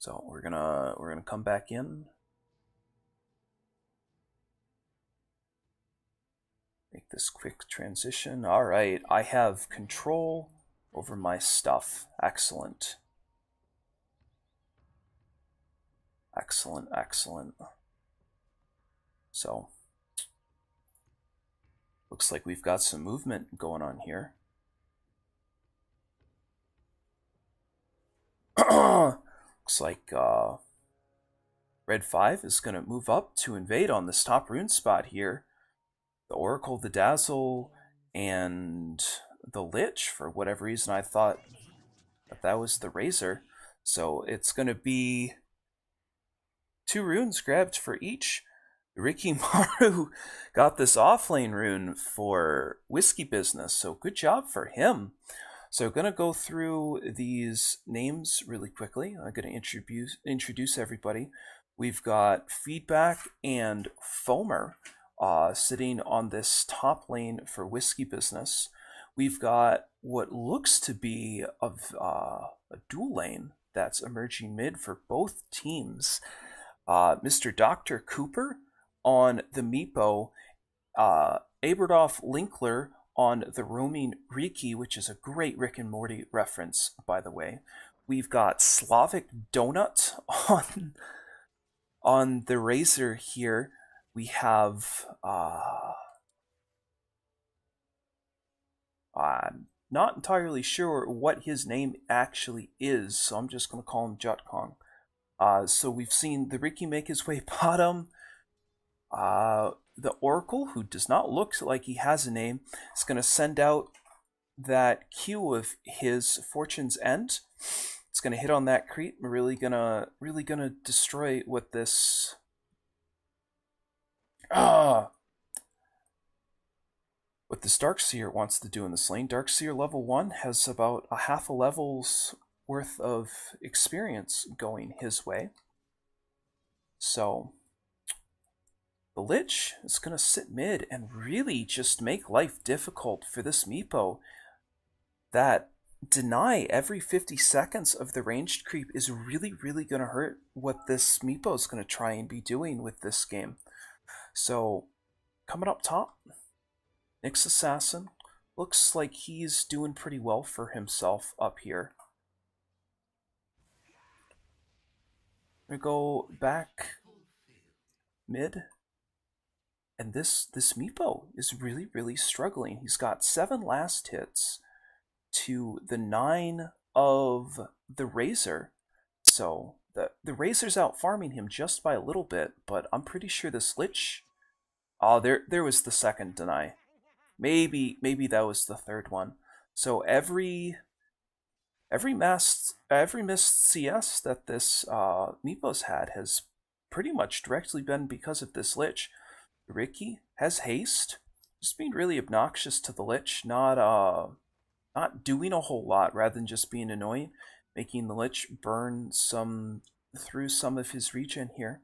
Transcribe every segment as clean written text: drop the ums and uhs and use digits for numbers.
So we're gonna come back in. Make this quick transition. All right, I have control over my stuff. Excellent. Excellent, excellent. So, looks like we've got some movement going on here. Looks like Red 5 is going to move up to invade on this top rune spot here. The Oracle, the Dazzle, and the Lich. For whatever reason, I thought that was the Razor. So it's going to be 2 runes grabbed for each. Ricky Maru got this offlane rune for Whiskey Business, so good job for him. So I'm going to go through these names really quickly. I'm going to introduce everybody. We've got Feedback and Foamer sitting on this top lane for Whiskey Business. We've got what looks to be a dual lane that's emerging mid for both teams. Mr. Dr. Cooper on the Meepo, Aberdolf Linkler on the roaming Riki, which is a great Rick and Morty reference, by the way. We've got Slavic Donut on the Razor here. We have I'm not entirely sure what his name actually is, so I'm just going to call him Jutkong. So we've seen the Riki make his way bottom. The Oracle, who does not look like he has a name, is going to send out that Q of his Fortune's End. It's going to hit on that creep. We're really gonna destroy what this. What this Darkseer wants to do in this lane. Darkseer level 1 has about a half a level's worth of experience going his way. So the Lich is going to sit mid and really just make life difficult for this Meepo. That deny every 50 seconds of the ranged creep is really going to hurt what this Meepo is going to try and be doing with this game. So, coming up top, Nyx Assassin. Looks like he's doing pretty well for himself up here. I'm gonna go back mid. And this Meepo is really struggling. He's got 7 last hits to the 9 of the Razor. So the Razor's out farming him just by a little bit, but I'm pretty sure this Lich. Oh, there was the second deny. Maybe that was the third one. So every missed CS that this Meepo's had has pretty much directly been because of this Lich. Riki has haste, just being really obnoxious to the Lich, not doing a whole lot rather than just being annoying, making the Lich burn through some of his regen here.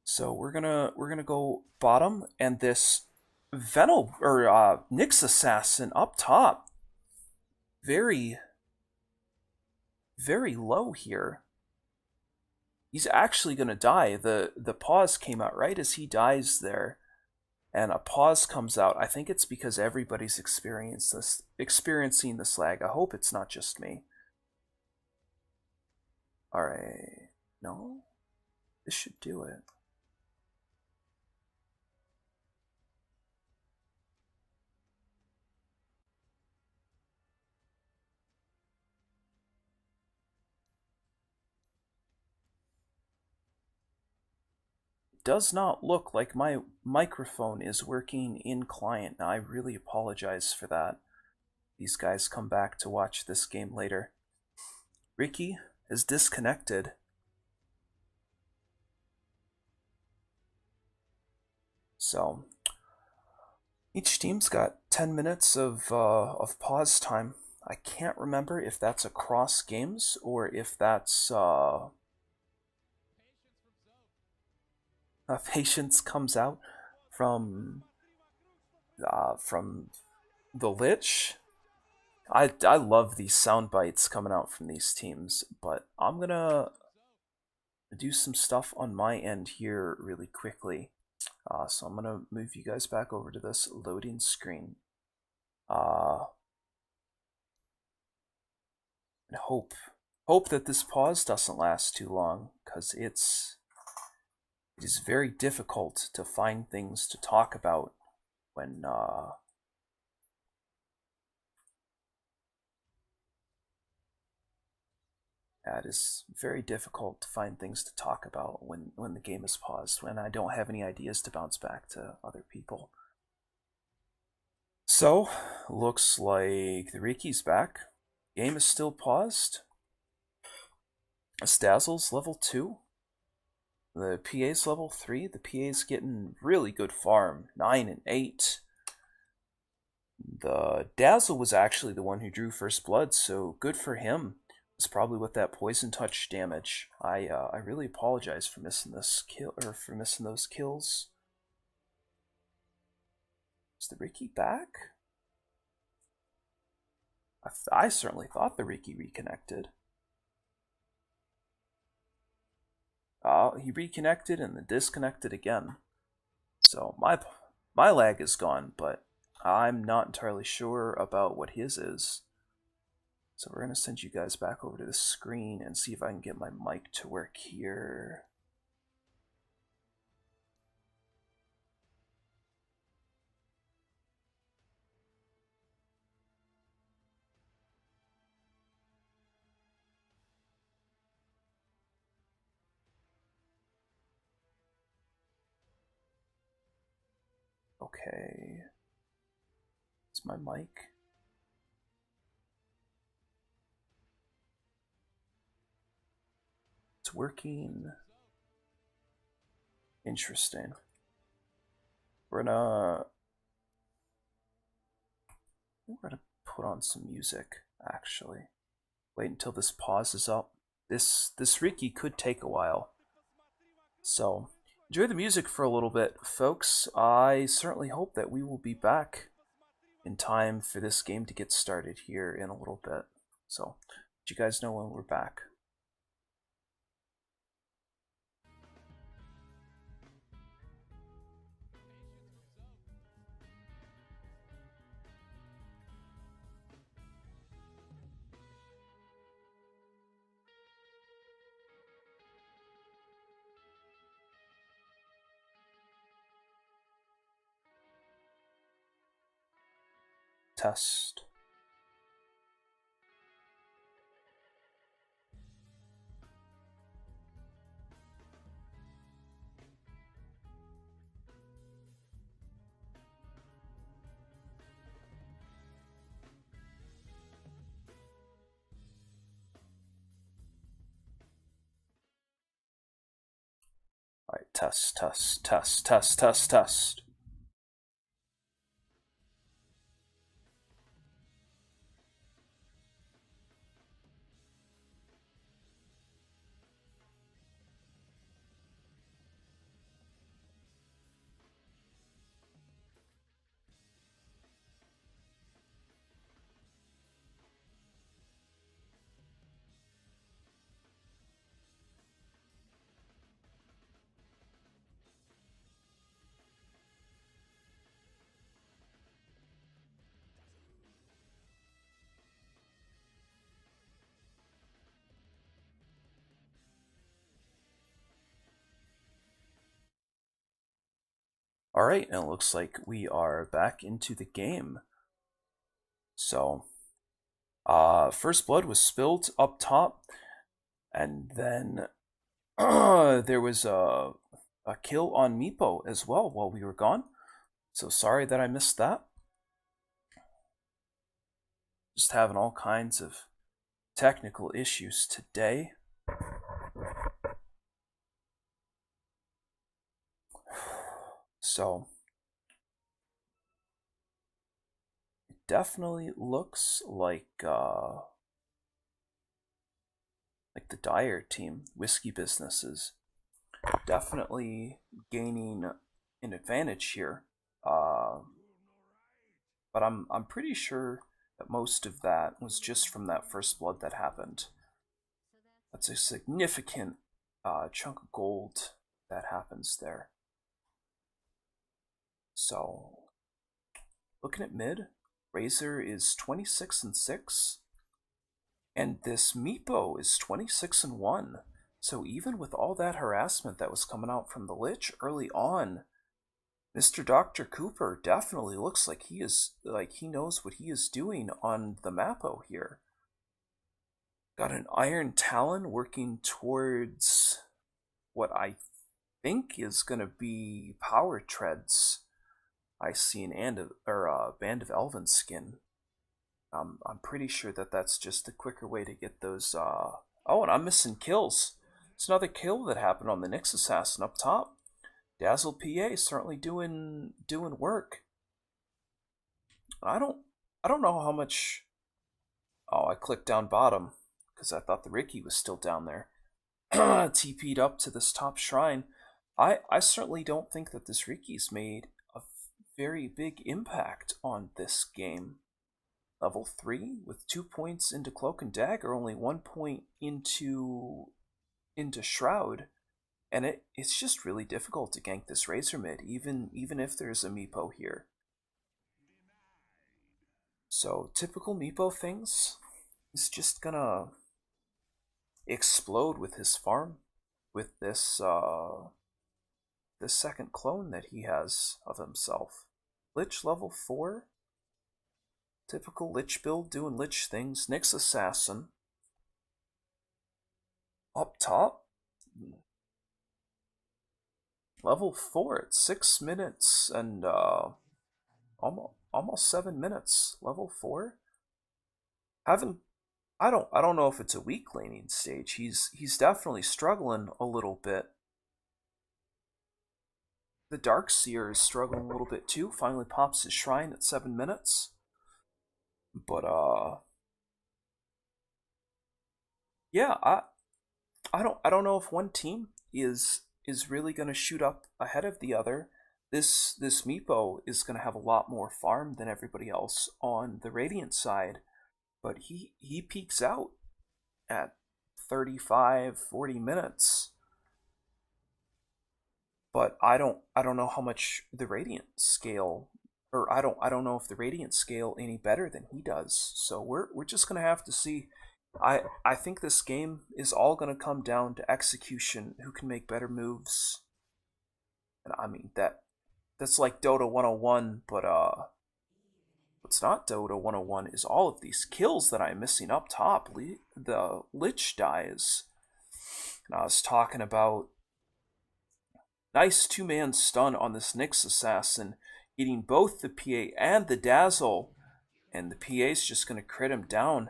So we're gonna go bottom, and this Venal or Nyx Assassin up top, very low here. He's actually gonna die. The pause came out right as he dies there, and a pause comes out. I think it's because everybody's experiencing this lag. I hope it's not just me. All right, no, this should do it. Does not look like my microphone is working in client. Now I really apologize for that. These guys come back to watch this game later. Riki is disconnected. So each team's got 10 minutes of pause time. I can't remember if that's across games or if that's patience comes out from the Lich. I love these sound bites coming out from these teams, but I'm gonna do some stuff on my end here really quickly. So I'm gonna move you guys back over to this loading screen. And hope that this pause doesn't last too long, because it is very difficult to find things to talk about when it is very difficult to find things to talk about when the game is paused, when I don't have any ideas to bounce back to other people. So, looks like the Riki's back. Game is still paused. Stazzle's level 2. The PA's level 3. The PA's getting really good farm. 9 and 8. The Dazzle was actually the one who drew first blood, so good for him. It's probably with that poison touch damage. I really apologize for missing this kill, or for missing those kills. Is the Riki back? I certainly thought the Riki reconnected. He reconnected and then disconnected again. So my lag is gone, but I'm not entirely sure about what his is. So we're going to send you guys back over to the screen and see if I can get my mic to work here. Okay. It's my mic. It's working. Interesting. We're gonna put on some music, actually. Wait until this pauses up. This Riki could take a while. So enjoy the music for a little bit, folks. I certainly hope that we will be back in time for this game to get started here in a little bit. So let you guys know when we're back. Test. All right, test, test, test, test, test, test. All right, and it looks like we are back into the game. So, first blood was spilled up top, and then there was a kill on Meepo as well while we were gone. So sorry that I missed that. Just having all kinds of technical issues today. So it definitely looks like the Dyer team, Whiskey Business, is definitely gaining an advantage here. But I'm pretty sure that most of that was just from that first blood that happened. That's a significant chunk of gold that happens there. So, looking at mid, Razor is 26-6, and this Meepo is 26-1. So even with all that harassment that was coming out from the Lich early on, Mr. Dr. Cooper definitely looks like he knows what he is doing on the Mappo here. Got an Iron Talon working towards what I think is going to be Power Treads. I see an Band of Elven skin. I'm pretty sure that that's just a quicker way to get those. Oh, and I'm missing kills. It's another kill that happened on the Nyx Assassin up top. Dazzle PA certainly doing work. I don't know how much. Oh, I clicked down bottom because I thought the Riki was still down there. TP'd up to this top shrine. I certainly don't think that this Riki's made a very big impact on this game. Level 3 with 2 points into Cloak and Dagger, only 1 point into Shroud, and it's just really difficult to gank this Razor mid, even if there's a Meepo here. So typical Meepo things is just gonna explode with his farm, with this this second clone that he has of himself. Lich level 4. Typical Lich build, doing Lich things. Nyx Assassin. Up top. Level 4 at 6 minutes and almost 7 minutes. Level 4. I don't know if it's a weak laning stage. He's definitely struggling a little bit. The Darkseer is struggling a little bit too. Finally pops his shrine at 7 minutes. But yeah, I don't know if one team is really going to shoot up ahead of the other. This Meepo is going to have a lot more farm than everybody else on the Radiant side, but he peaks out at 35-40 minutes. But I don't know how much the Radiant scale, or I don't know if the Radiant scale any better than he does. So we're just gonna have to see. I think this game is all gonna come down to execution, who can make better moves. And I mean that's like Dota 101, but what's not Dota 101 is all of these kills that I'm missing up top. The Lich dies. And I was talking about nice 2-man stun on this Nyx Assassin, eating both the PA and the Dazzle, and the PA's just going to crit him down.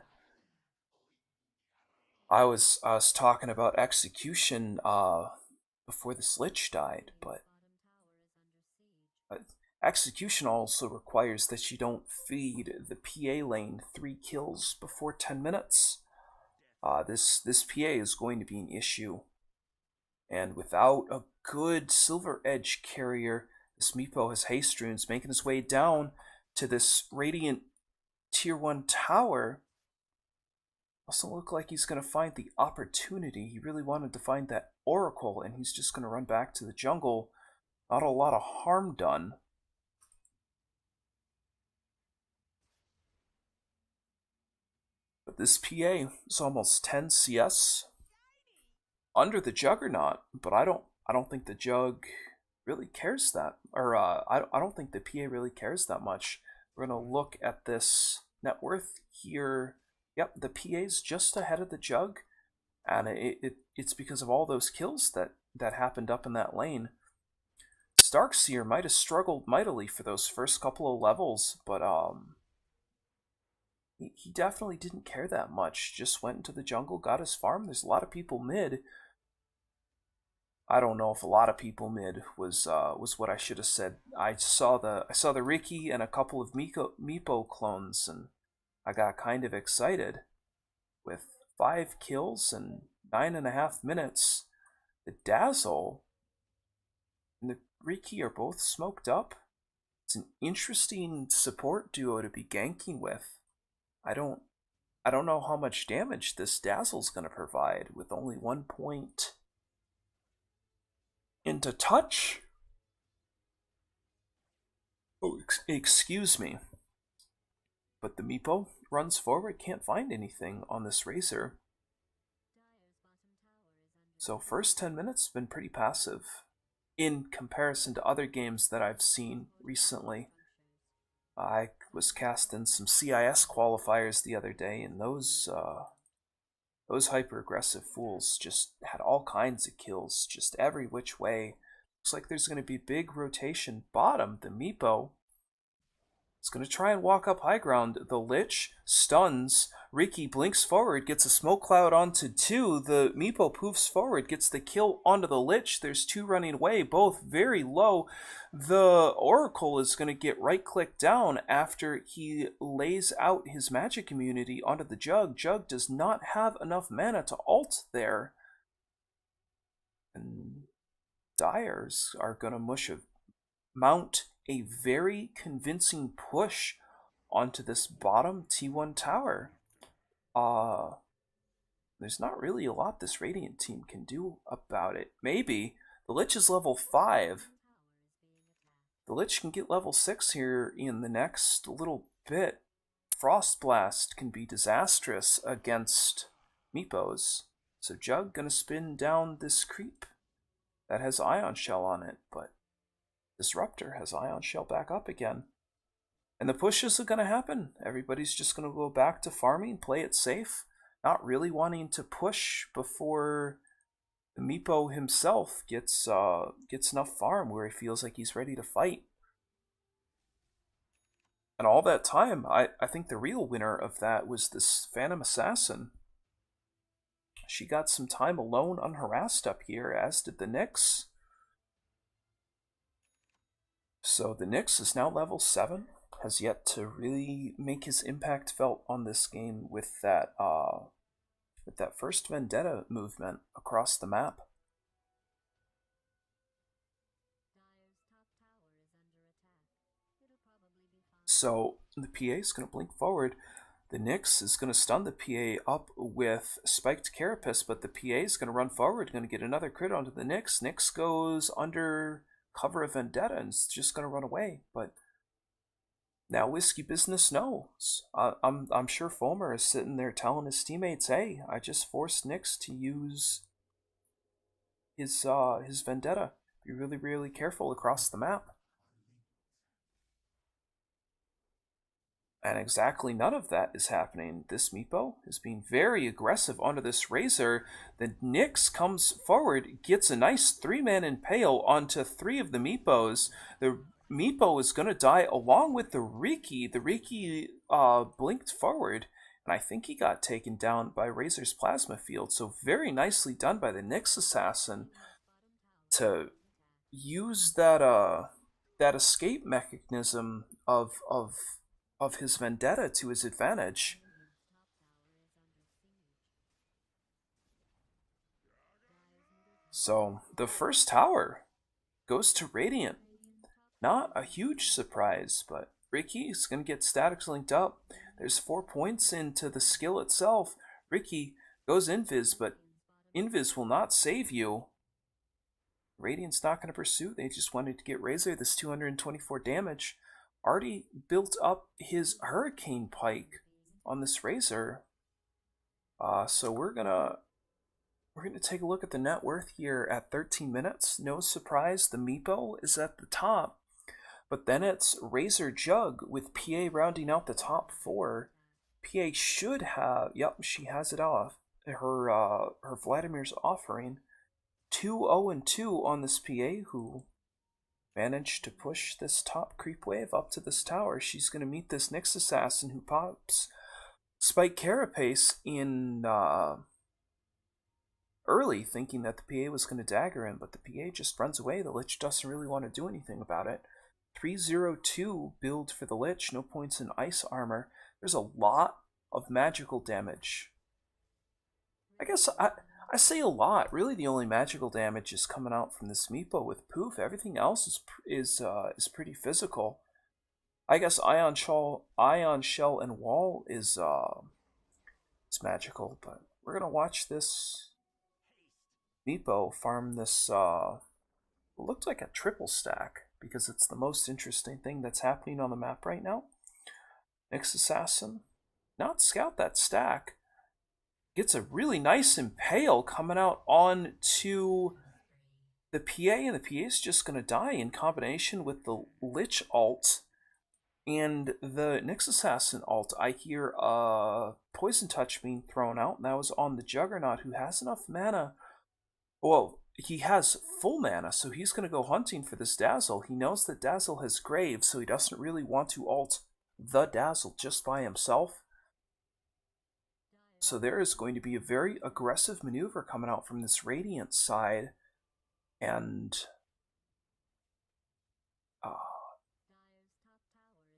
I was talking about execution before this Lich died, but execution also requires that you don't feed the PA lane 3 kills before 10 minutes. This PA is going to be an issue. And without a good Silver Edge carrier, this Meepo has haste runes, making his way down to this Radiant Tier 1 tower. Doesn't look like he's going to find the opportunity. He really wanted to find that Oracle, and he's just going to run back to the jungle. Not a lot of harm done. But this PA is almost 10 CS under the Juggernaut, but I don't think the Jug really cares that, or I don't think the PA really cares that much. We're gonna look at this net worth here. Yep, the PA's just ahead of the Jug, and it's because of all those kills that happened up in that lane. Starkseer might have struggled mightily for those first couple of levels, but he definitely didn't care that much. Just went into the jungle, got his farm. There's a lot of people mid. I don't know if a lot of people mid was what I should have said. I saw the Riki and a couple of Meepo clones, and I got kind of excited. With 5 kills and 9.5 minutes, the Dazzle and the Riki are both smoked up. It's an interesting support duo to be ganking with. I don't know how much damage this Dazzle's gonna provide with only 1 point into touch. Oh, excuse me. But the Meepo runs forward, can't find anything on this Razor. So first 10 minutes have been pretty passive in comparison to other games that I've seen recently. I was cast in some CIS qualifiers the other day, and those hyper-aggressive fools just had all kinds of kills, just every which way. Looks like there's going to be big rotation bottom. The Meepo is going to try and walk up high ground. The Lich stuns. Riki blinks forward, gets a smoke cloud onto 2. The Meepo poofs forward, gets the kill onto the Lich. There's 2 running away, both very low. The Oracle is going to get right-click down after he lays out his magic immunity onto the Jug. Jug does not have enough mana to ult there. And Dyers are going to mount a very convincing push onto this bottom T1 tower. There's not really a lot this Radiant team can do about it. Maybe. The Lich is level 5. The Lich can get level 6 here in the next little bit. Frost Blast can be disastrous against Meepos. So Jug gonna spin down this creep that has Ion Shell on it, but Disruptor has Ion Shell back up again. And the pushes are going to happen. Everybody's just going to go back to farming, play it safe, not really wanting to push before the Meepo himself gets enough farm where he feels like he's ready to fight. And all that time, I think the real winner of that was this Phantom Assassin. She got some time alone unharassed up here, as did the Nyx. So the Nyx is now level 7, has yet to really make his impact felt on this game with that first Vendetta movement across the map. So the PA is going to blink forward. The Nyx is going to stun the PA up with Spiked Carapace, but the PA is going to run forward, going to get another crit onto the Nyx. Nyx goes under cover of Vendetta and is just going to run away, but now Whiskey Business knows. I'm sure Fulmer is sitting there telling his teammates, hey, I just forced Nyx to use his Vendetta. Be really, really careful across the map. And exactly none of that is happening. This Meepo is being very aggressive onto this Razor. The Nyx comes forward, gets a nice 3-man impale onto 3 of the Meepos. The Meepo is going to die along with the Riki. The Riki blinked forward, and I think he got taken down by Razor's Plasma Field. So very nicely done by the Nyx Assassin to use that escape mechanism of his Vendetta to his advantage. So the first tower goes to Radiant. Not a huge surprise, but Riki is going to get statics linked up. There's 4 points into the skill itself. Riki goes Invis, but Invis will not save you. Radiant's not going to pursue. They just wanted to get Razor this 224 damage. Already built up his Hurricane Pike on this Razor. So we're gonna take a look at the net worth here at 13 minutes. No surprise, the Meepo is at the top. But then it's Razor Jug with PA rounding out the top 4. PA should have, yep, she has it off. Her Vladimir's offering 2-0-2 on this PA who managed to push this top creep wave up to this tower. She's going to meet this Nyx Assassin who pops Spike Carapace in early, thinking that the PA was going to dagger him, but the PA just runs away. The Lich doesn't really want to do anything about it. 302 build for the Lich, no points in ice armor. There's a lot of magical damage. I guess I say a lot. Really, the only magical damage is coming out from this Meepo with Poof. Everything else is pretty physical. I guess Ion Shell, and Wall is magical, but we're gonna watch this Meepo farm this It looked like a triple stack because it's the most interesting thing that's happening on the map right now. Nyx Assassin, not scout that stack. Gets a really nice impale coming out onto the PA, and the PA is just going to die in combination with the Lich ult and the Nyx Assassin ult. I hear Poison Touch being thrown out, and that was on the Juggernaut, who has enough mana. Well, he has full mana, so he's going to go hunting for this Dazzle. He knows that Dazzle has Grave, so he doesn't really want to ult the Dazzle just by himself. So there is going to be a very aggressive maneuver coming out from this Radiant side. And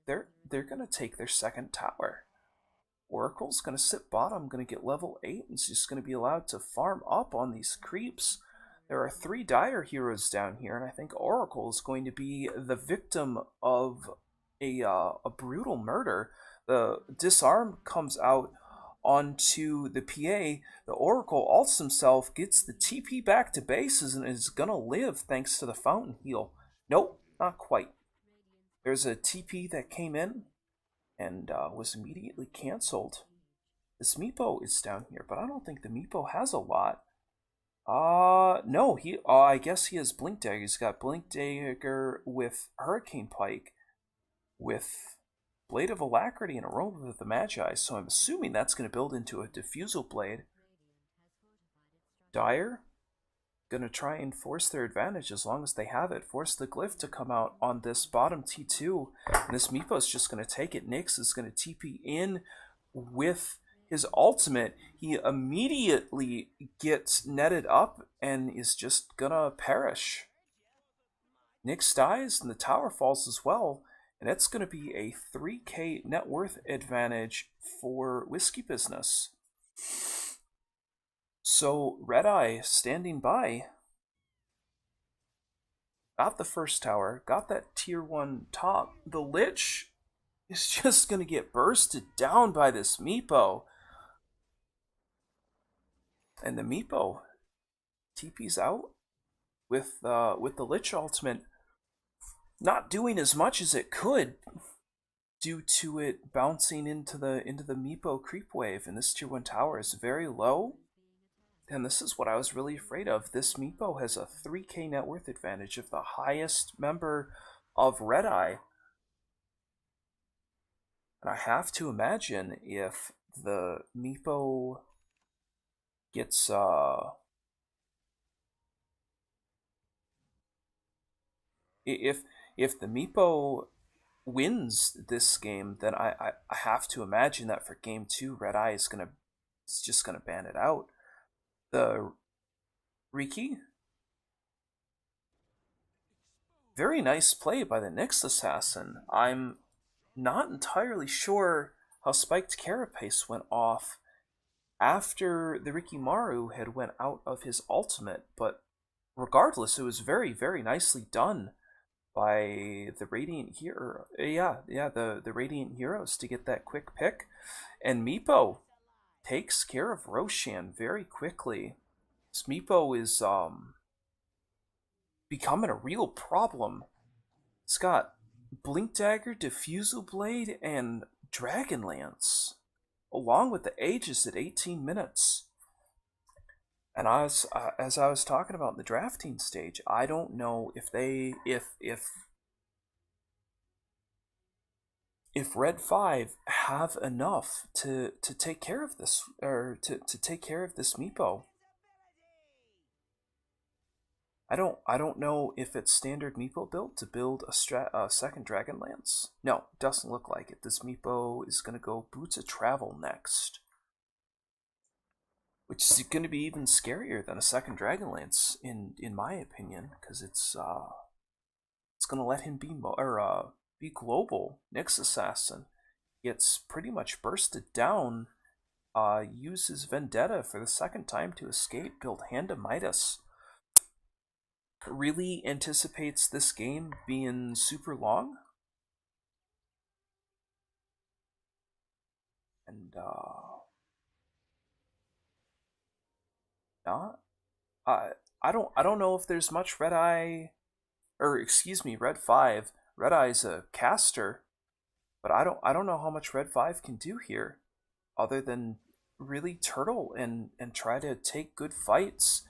they're going to take their second tower. Oracle's going to sit bottom, going to get level 8, and she's going to be allowed to farm up on these creeps. There are 3 Dire heroes down here, and I think Oracle is going to be the victim of a brutal murder. The Disarm comes out onto the PA. The Oracle ults himself, gets the TP back to bases, and is going to live thanks to the Fountain Heal. Nope, not quite. There's a TP that came in and was immediately cancelled. This Meepo is down here, but I don't think the Meepo has a lot. No, I guess he has Blink Dagger. He's got Blink Dagger with Hurricane Pike, with Blade of Alacrity, and Aroma of the Magi, so I'm assuming that's going to build into a Diffusal Blade. Dire, going to try and force their advantage as long as they have it. Force the Glyph to come out on this bottom T2, and this Meepo is just going to take it. Nyx is going to TP in with his ultimate. He immediately gets netted up and is just going to perish. Nyx dies, and the tower falls as well, and it's going to be a 3k net worth advantage for Whiskey Business. So Red Eye standing by, got the first tower, got that tier 1 top. The Lich is just going to get bursted down by this Meepo. And the Meepo TP's out with the Lich ultimate not doing as much as it could due to it bouncing into the Meepo creep wave, and this tier 1 tower is very low. And this is what I was really afraid of. This Meepo has a 3k net worth advantage of the highest member of Red Eye. And I have to imagine if the Meepo gets if the Meepo wins this game, then I have to imagine that for game 2, Red Eye is just gonna ban it out. The Riki, very nice play by the Nyx Assassin. I'm not entirely sure how Spiked Carapace went off after the Rikimaru had went out of his ultimate, but regardless, it was very, very nicely done by the Radiant Hero. The Radiant Heroes to get that quick pick. And Meepo takes care of Roshan very quickly. This Meepo is becoming a real problem. It's got Blink Dagger, Diffusal Blade, and Dragonlance, along with the Aegis at 18 minutes. And as I was talking about in the drafting stage, I don't know if Red 5 have enough to take care of this, or to take care of this Meepo. I don't know if it's standard Meepo build to build a second Dragonlance. No, it doesn't look like it. This Meepo is going to go Boots of Travel next, which is going to be even scarier than a second Dragonlance in my opinion, because it's going to let him be global. Nyx Assassin gets pretty much bursted down. Uses Vendetta for the second time to escape. Build Hand of Midas. Really anticipates this game being super long. And I don't know if there's much Red Eye or excuse me, Red 5. Red Eye's a caster, but I don't know how much Red 5 can do here other than really turtle and try to take good fights.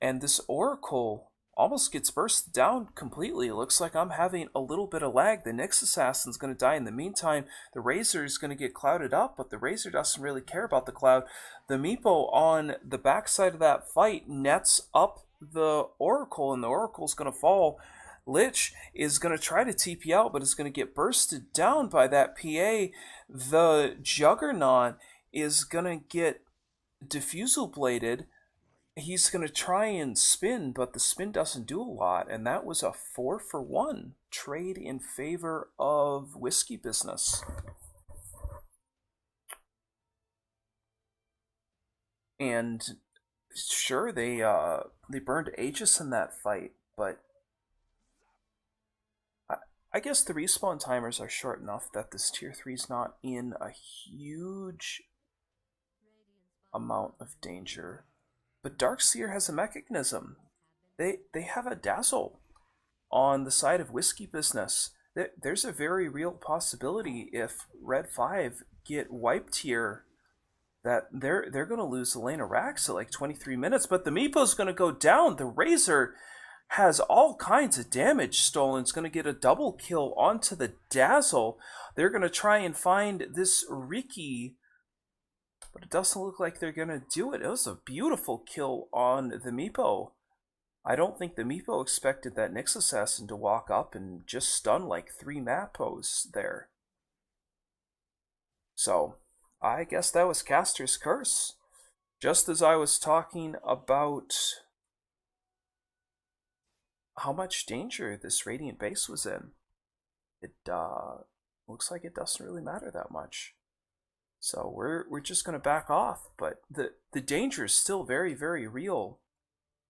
And this Oracle almost gets burst down completely. It looks like I'm having a little bit of lag. The Nyx Assassin's going to die in the meantime. The Razor is going to get clouded up, but the Razor doesn't really care about the cloud. The Meepo on the backside of that fight nets up the Oracle, and the Oracle's going to fall. Lich is going to try to TP out, but is going to get bursted down by that PA. The Juggernaut is going to get diffusal bladed. He's going to try and spin, but the spin doesn't do a lot, and that was a 4-for-1 trade in favor of Whiskey Business. And sure, they burned Aegis in that fight, but I guess the respawn timers are short enough that this tier 3 is not in a huge amount of danger. But Darkseer has a mechanism. They have a Dazzle on the side of Whiskey Business. There's a very real possibility if Red 5 get wiped here that they're going to lose the lane of Rax at like 23 minutes, but the Meepo's going to go down. The Razor has all kinds of damage stolen. It's going to get a double kill onto the Dazzle. They're going to try and find this Riki, but it doesn't look like they're going to do it. It was a beautiful kill on the Meepo. I don't think the Meepo expected that Nyx Assassin to walk up and just stun like 3 Mapos there. So, I guess that was Caster's Curse. Just as I was talking about how much danger this Radiant base was in, it looks like it doesn't really matter that much. So we're just gonna back off, but the danger is still very, very real.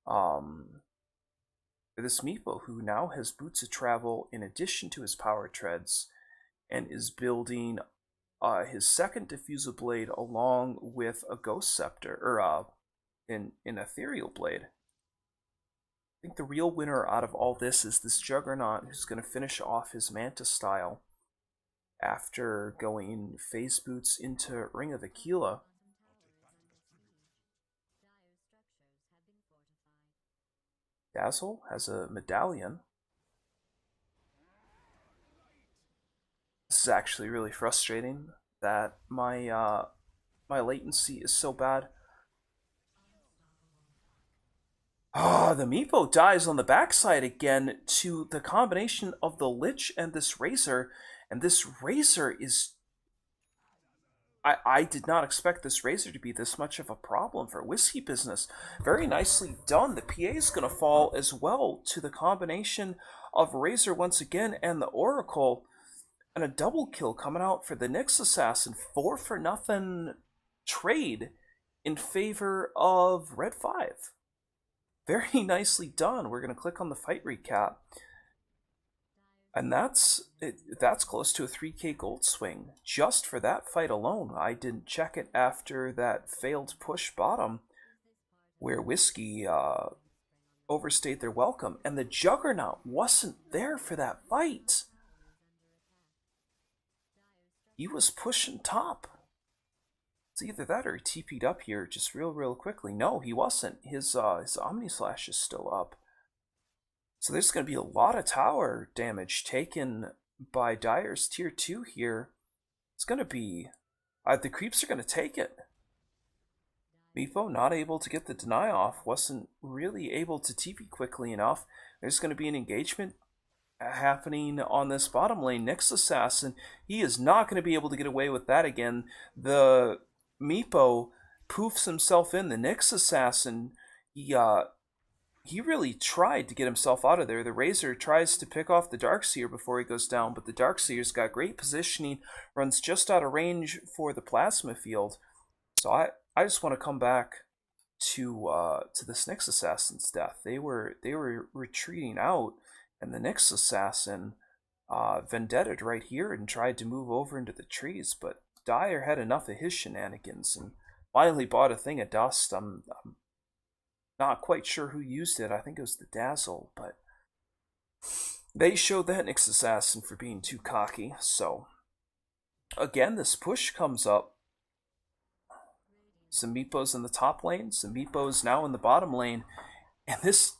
For this Meepo, who now has Boots of Travel in addition to his Power Treads, and is building his second Diffusal Blade along with a Ghost Scepter, or an Ethereal Blade. I think the real winner out of all this is this Juggernaut, who's going to finish off his Manta style after going Phase Boots into Ring of Aquila. Dazzle has a Medallion. This is actually really frustrating that my latency is so bad. The Meepo dies on the backside again to the combination of the Lich and this Razor. And this Razor is... I did not expect this Razor to be this much of a problem for Whiskey Business. Very nicely done. The PA is going to fall as well to the combination of Razor once again and the Oracle. And a double kill coming out for the Nyx Assassin. 4-for-0 trade in favor of Red 5. Very nicely done. We're going to click on the fight recap. And that's close to a 3k gold swing just for that fight alone. I didn't check it after that failed push bottom where Whiskey overstayed their welcome. And the Juggernaut wasn't there for that fight. He was pushing top. It's either that or he TP'd up here just real quickly. No, he wasn't. His Omni Slash is still up. So there's going to be a lot of tower damage taken by Dire's tier 2 here. It's going to be... the creeps are going to take it. Meepo not able to get the deny off. Wasn't really able to TP quickly enough. There's going to be an engagement happening on this bottom lane. Nyx Assassin, he is not going to be able to get away with that again. The Meepo poofs himself in. The Nyx Assassin, he really tried to get himself out of there. The Razor tries to pick off the Darkseer before he goes down, but the Darkseer's got great positioning, runs just out of range for the Plasma Field. So I just want to come back to this Nyx Assassin's death. They were retreating out, and the Nyx Assassin vendetted right here and tried to move over into the trees, but Dire had enough of his shenanigans and finally bought a thing of dust. I'm not quite sure who used it. I think it was the Dazzle, but They showed that Nyx Assassin for being too cocky, so again, this push comes up. Some Meepos in the top lane, some Meepos now in the bottom lane, and this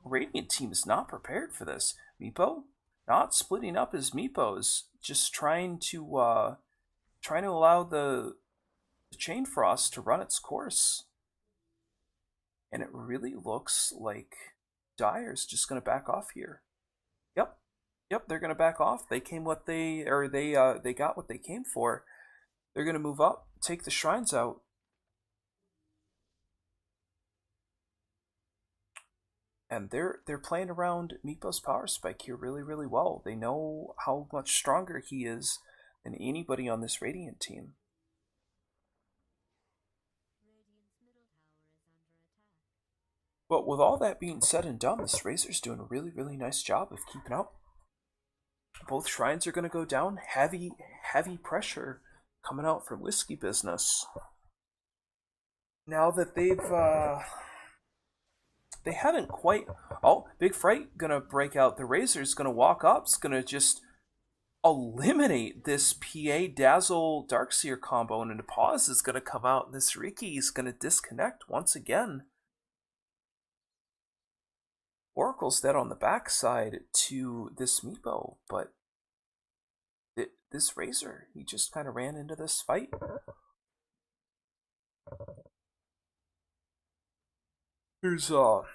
Radiant team is not prepared for this. Meepo not splitting up his Meepos, just trying to allow the Chain Frost to run its course. And it really looks like Dire's just gonna back off here. Yep, they're gonna back off. They got what they came for. They're gonna move up, take the shrines out. And they're playing around Meepo's power spike here really, really well. They know how much stronger he is than anybody on this Radiant team. But with all that being said and done, this Razor's doing a really, really nice job of keeping up. Both shrines are going to go down. Heavy pressure coming out from Whiskey Business. Now that they haven't quite... Oh, Big Fright going to break out. The Razor's going to walk up. It's going to just eliminate this PA Dazzle Darkseer combo. And a pause is going to come out. This Riki is going to disconnect once again. Oracle's dead on the backside to this Meepo, but this Razor, he just kind of ran into this fight. There's so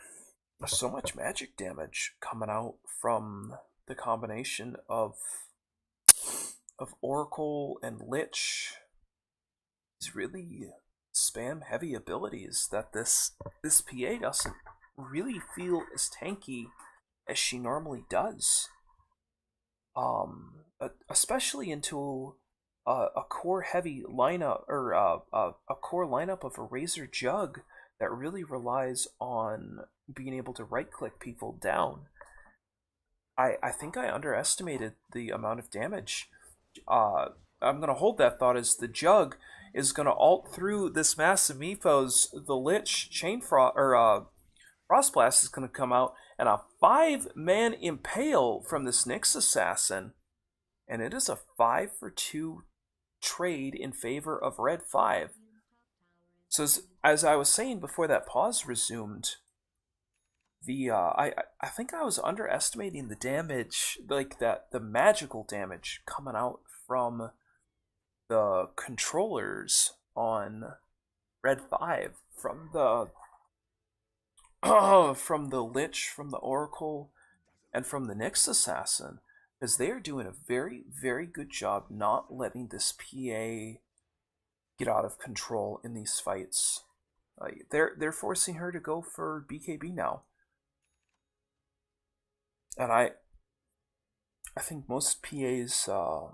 much magic damage coming out from the combination of Oracle and Lich. These really spam heavy abilities that this PA doesn't really feel as tanky as she normally does. Especially into a core heavy lineup, or a core lineup of a Razor Jug that really relies on being able to right click people down. I think I underestimated the amount of damage. I'm gonna hold that thought as the Jug is gonna ult through this massive Meepos. The Lich Chain Frost or Frost Blast is gonna come out, and a 5-man impale from this Nyx Assassin. And it is a 5-for-2 trade in favor of Red 5. So as I was saying before that pause resumed, I think I was underestimating the damage, like the magical damage coming out from the controllers on Red 5, from the Lich, from the Oracle, and from the Nyx Assassin, because they are doing a very, very good job not letting this PA get out of control in these fights. They're forcing her to go for BKB now, and I think most PAs, I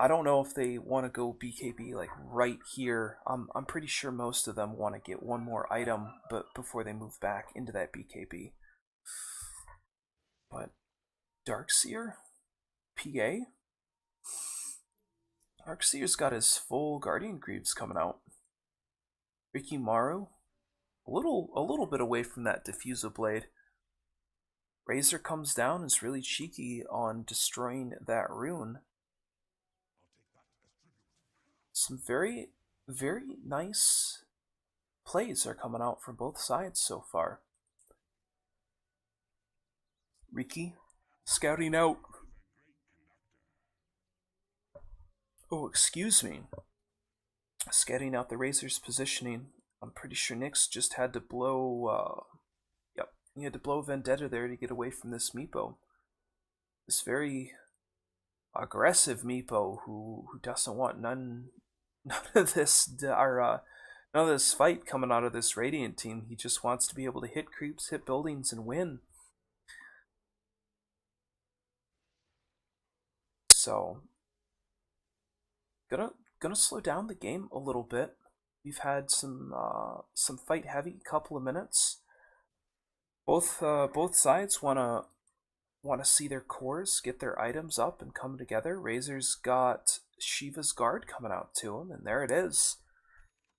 don't know if they want to go BKB like right here. I'm pretty sure most of them want to get one more item, but before they move back into that BKB. But Darkseer, PA. Darkseer's got his full Guardian Greaves coming out. Rikimaru, a little bit away from that Diffusal Blade. Razor comes down, is really cheeky on destroying that rune. Some very, very nice plays are coming out from both sides so far. Riki scouting out. Oh, excuse me. Scouting out the Razor's positioning. I'm pretty sure Nyx just had to blow, yep, he had to blow Vendetta there to get away from this Meepo. This very aggressive Meepo who doesn't want none of this, none of this fight coming out of this Radiant team. He just wants to be able to hit creeps, hit buildings, and win. So, gonna slow down the game a little bit. We've had some fight heavy couple of minutes. Both sides wanna see their cores get their items up and come together. Razor's got Shiva's Guard coming out to him, and there it is.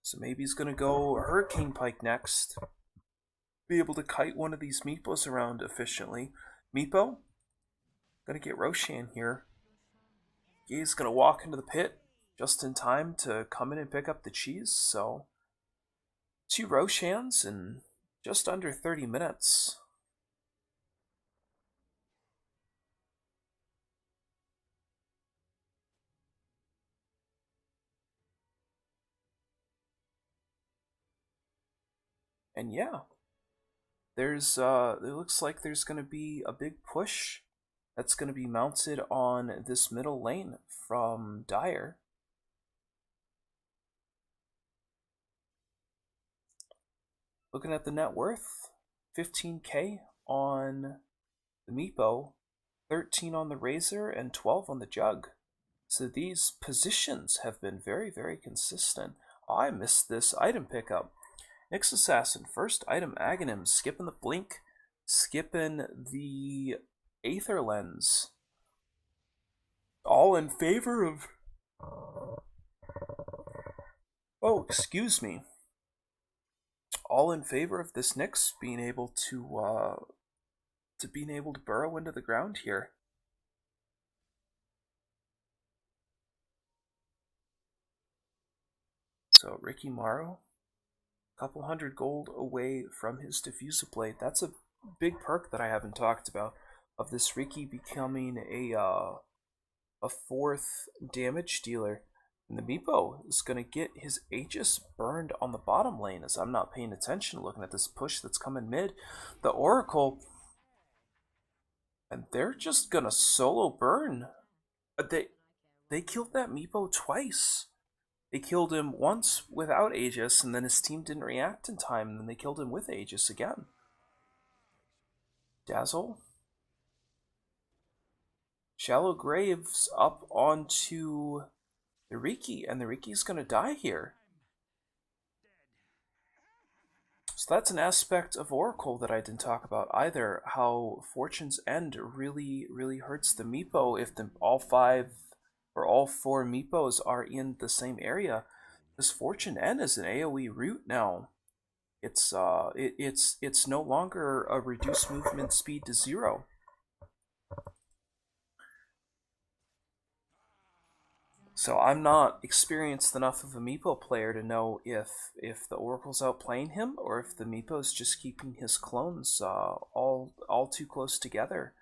So maybe he's gonna go Hurricane Pike next. be able to kite one of these Meepos around efficiently. Meepo, gonna get Roshan here. He's gonna walk into the pit just in time to come in and pick up the cheese, so 2 Roshans in just under 30 minutes. And yeah, there's it looks like there's gonna be a big push that's gonna be mounted on this middle lane from Dire. Looking at the net worth, 15k on the Meepo, 13 on the Razor, and 12 on the Jug. So these positions have been very, very consistent. I missed this item pickup. Nyx Assassin, first item Aghanim, skipping the Blink, skipping the Aether Lens. All in favor of... Oh, excuse me. All in favor of this Nyx being able to burrow into the ground here. So Ricky Morrow, a couple hundred gold away from his Diffuser Blade. That's a big perk that I haven't talked about, of this Ricky becoming a 4th damage dealer. And the Meepo is going to get his Aegis burned on the bottom lane, as I'm not paying attention looking at this push that's coming mid. The Oracle, and they're just going to solo burn. They killed that Meepo twice. They killed him once without Aegis, and then his team didn't react in time, and then they killed him with Aegis again. Dazzle. Shallow Graves up onto the Riki, and the Riki's gonna die here. So that's an aspect of Oracle that I didn't talk about either, how Fortune's End really, really hurts the Meepo if all 5 or all 4 Meepos are in the same area. This Fortune End is an AoE route now. It's no longer a reduced movement speed to 0. So I'm not experienced enough of a Meepo player to know if the Oracle's outplaying him or if the Meepo's just keeping his clones all too close together.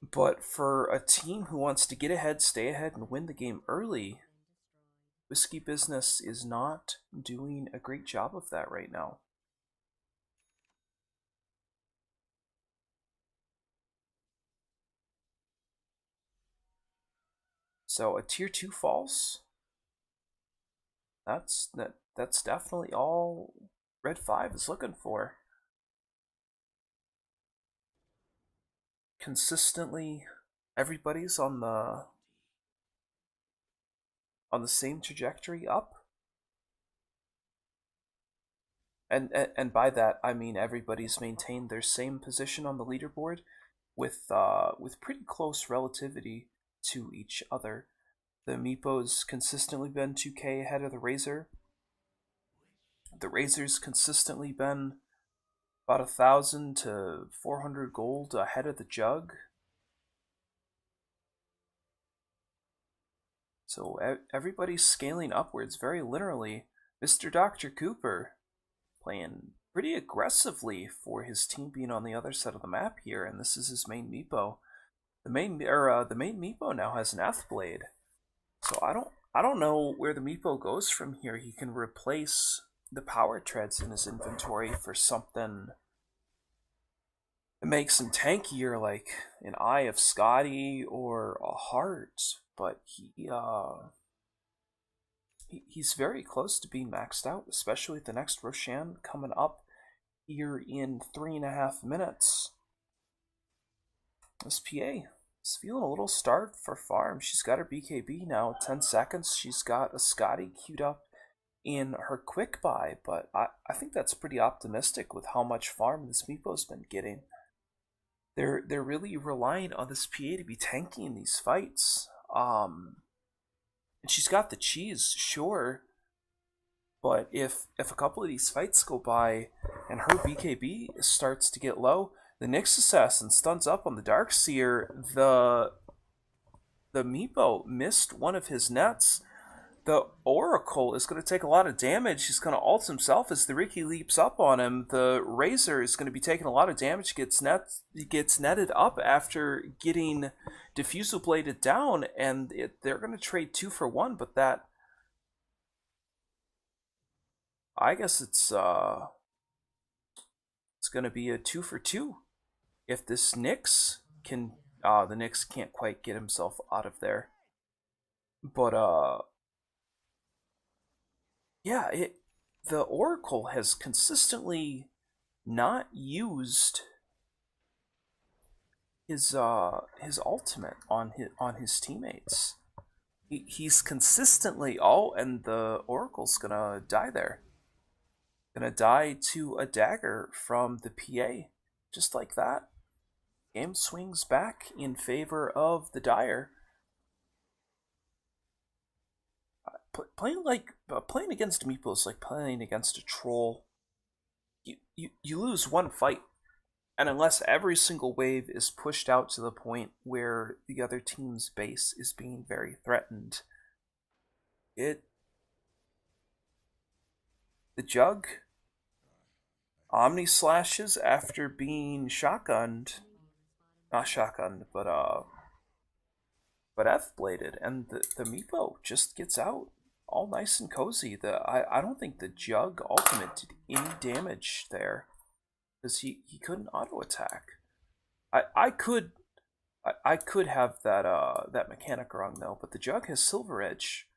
But for a team who wants to get ahead, stay ahead, and win the game early, Whiskey Business is not doing a great job of that right now. So a tier 2 false. That's definitely all Red 5 is looking for. Consistently, everybody's on the same trajectory up. And by that I mean everybody's maintained their same position on the leaderboard with pretty close relativity to each other. The Meepo's consistently been 2k ahead of the Razor. The Razor's consistently been about 1,000 to 400 gold ahead of the Jug. So everybody's scaling upwards very literally. Mr. Dr. Cooper playing pretty aggressively for his team being on the other side of the map here, and this is his main Meepo. The main Meepo now has an Athblade. So I don't know where the Meepo goes from here. He can replace the power treads in his inventory for something that makes him tankier, like an Eye of Scotty or a Heart, but he's very close to being maxed out, especially with the next Roshan coming up here in 3.5 minutes. This PA is feeling a little starved for farm. She's got her BKB now, 10 seconds. She's got a Scotty queued up in her quick buy, but I think that's pretty optimistic with how much farm this Meepo's been getting. They're really relying on this PA to be tanky in these fights. And she's got the cheese, sure, But if a couple of these fights go by and her BKB starts to get low, the Nyx Assassin stuns up on the Darkseer. The Meepo missed one of his nets. The Oracle is going to take a lot of damage. He's going to ult himself as the Riki leaps up on him. The Razor is going to be taking a lot of damage, gets netted up after getting Diffusal Bladed down, and they're going to trade 2 for 1, but that... I guess it's going to be a 2 for 2. If this Nyx can... the Nyx can't quite get himself out of there. But, yeah, the Oracle has consistently not used his ultimate on his teammates. He's consistently and the Oracle's gonna die there. Gonna die to a dagger from the PA, just like that. Game swings back in favor of the Dire. Playing against Meepo is like playing against a troll. You lose one fight, and unless every single wave is pushed out to the point where the other team's base is being very threatened, the Jug Omni slashes after being shotgunned, not shotgunned, but F-bladed, and the Meepo just gets out all nice and cozy. I don't think the Jug ultimate did any damage there, because he couldn't auto attack. I could have that mechanic wrong though, but the Jug has Silver Edge.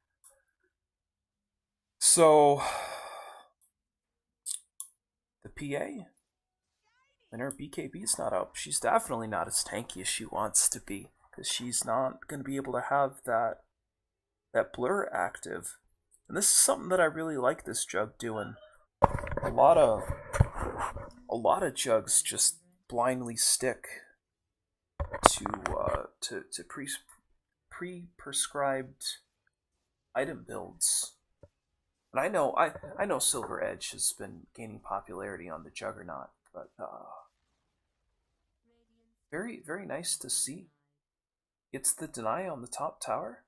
So the PA, and her BKB's not up. She's definitely not as tanky as she wants to be, because she's not going to be able to have that blur active. And this is something that I really like this Jug doing. A lot of Jugs just blindly stick to pre-prescribed item builds. And I know Silver Edge has been gaining popularity on the Juggernaut, but very, very nice to see. It's the deny on the top tower.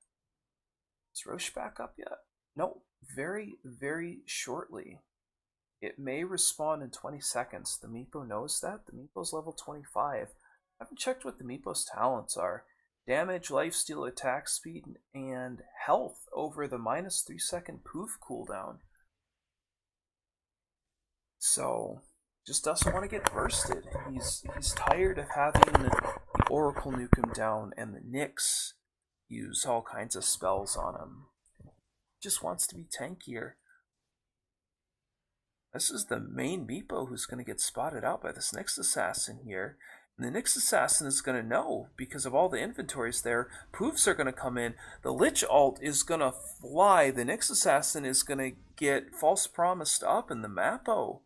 Is Rosh back up yet? No, very, very shortly. It may respawn in 20 seconds. The Meepo knows that. The Meepo's level 25. I haven't checked what the Meepo's talents are. Damage, lifesteal, attack speed, and health over the -3 second poof cooldown. So, just doesn't want to get bursted. He's tired of having the Oracle nuke him down and the Nyx use all kinds of spells on him. Just wants to be tankier. This is the main Meepo who's going to get spotted out by this Nyx Assassin here. And the Nyx Assassin is going to know, because of all the inventories there, poofs are going to come in. The Lich ult is going to fly. The Nyx Assassin is going to get false promised up, and the Mappo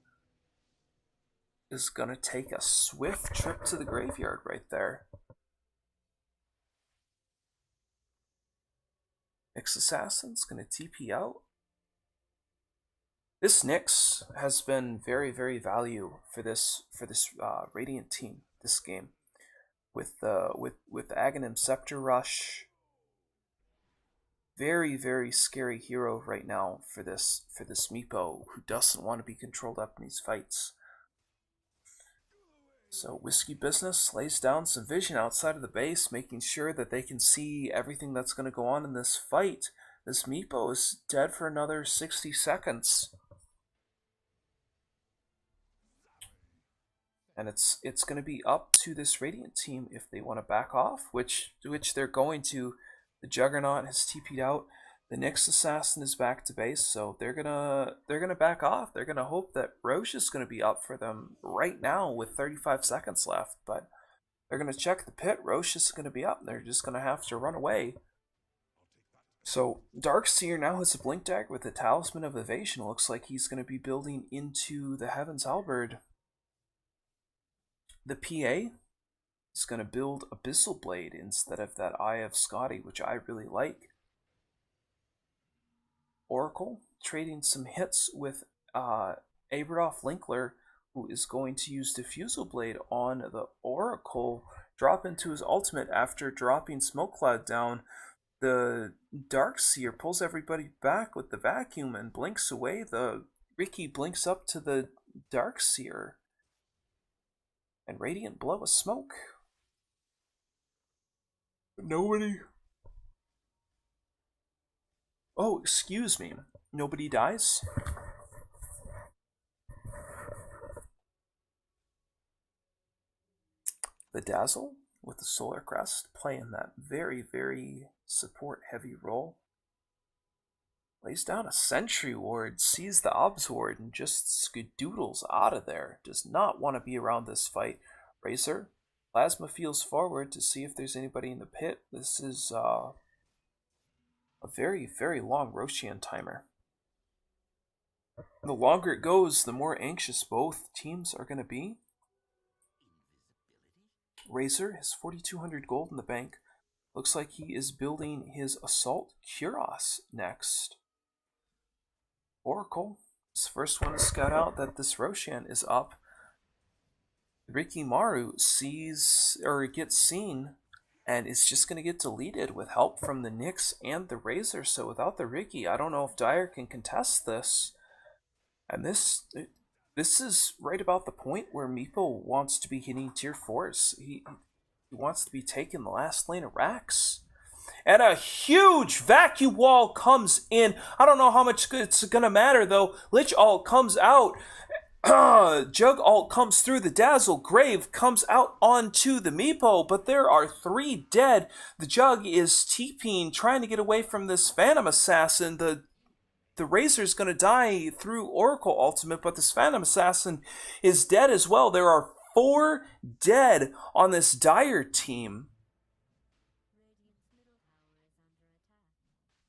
is going to take a swift trip to the graveyard right there. Nyx Assassin's going to TP out. This Nyx has been very, very value for this Radiant team this game, with Aghanim Scepter Rush. Very, very scary hero right now for this Meepo, who doesn't want to be controlled up in these fights. So Whiskey Business lays down some vision outside of the base, making sure that they can see everything that's going to go on in this fight. This Meepo is dead for another 60 seconds. And it's going to be up to this Radiant team if they want to back off, which they're going to. The Juggernaut has TP'd out. The Nyx Assassin is back to base, so they're gonna back off. They're gonna hope that Rosh is gonna be up for them right now with 35 seconds left, but they're gonna check the pit. Rosh is gonna be up, and they're just gonna have to run away. So Darkseer now has a Blink Dagger with the Talisman of Evasion. Looks like he's gonna be building into the Heaven's Halberd. The PA is going to build Abyssal Blade instead of that Eye of Scotty, which I really like. Oracle trading some hits with Abradolf Linkler, who is going to use Diffusal Blade on the Oracle, drop into his ultimate after dropping Smoke Cloud down. The Darkseer pulls everybody back with the vacuum and blinks away. The Riki blinks up to the Darkseer. And Radiant blow a smoke. Nobody. Oh, excuse me. Nobody dies? The Dazzle with the Solar Crest playing that very, very support heavy role. Lays down a Sentry Ward, sees the Obs Ward, and just skedoodles out of there. Does not want to be around this fight. Razor, Plasma feels forward to see if there's anybody in the pit. This is a very, very long Roshan timer. The longer it goes, the more anxious both teams are going to be. Razor has 4,200 gold in the bank. Looks like he is building his Assault Kuros next. Oracle is the first one to scout out that this Roshan is up. Rikimaru sees, or gets seen, and is just going to get deleted with help from the Nyx and the Razor. So without the Riki, I don't know if Dire can contest this. And this is right about the point where Meepo wants to be hitting tier 4s. He wants to be taking the last lane of racks. And a huge vacuum wall comes in. I don't know how much it's going to matter, though. Lich ult comes out. Jug ult comes through the Dazzle. Grave comes out onto the Meepo, but there are 3 dead. The Jug is TPing, trying to get away from this Phantom Assassin. The Razor's going to die through Oracle Ultimate, but this Phantom Assassin is dead as well. There are 4 dead on this Dire team.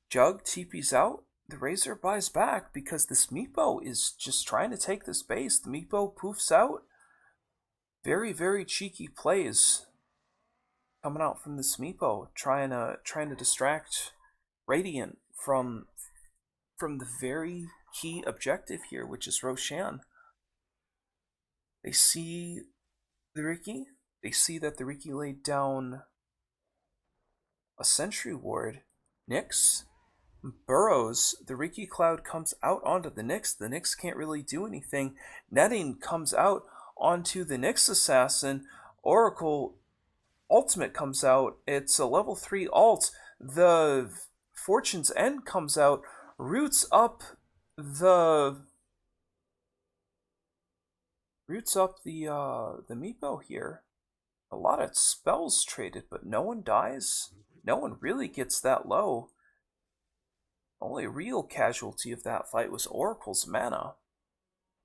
Jug TP's out. The Razor buys back because this Meepo is just trying to take this base. The Meepo poofs out. Very, very cheeky plays coming out from this Meepo, trying to distract Radiant from the very key objective here, which is Roshan. They see the Riki. They see that the Riki laid down a Sentry Ward. Nyx burrows. The Riki Cloud comes out onto the Nyx. The Nyx can't really do anything. Netting comes out onto the Nyx Assassin. Oracle Ultimate comes out. It's a level 3 ult. The Fortune's End comes out. Roots up the Meepo here. A lot of spells traded, but no one dies. No one really gets that low. Only real casualty of that fight was Oracle's mana.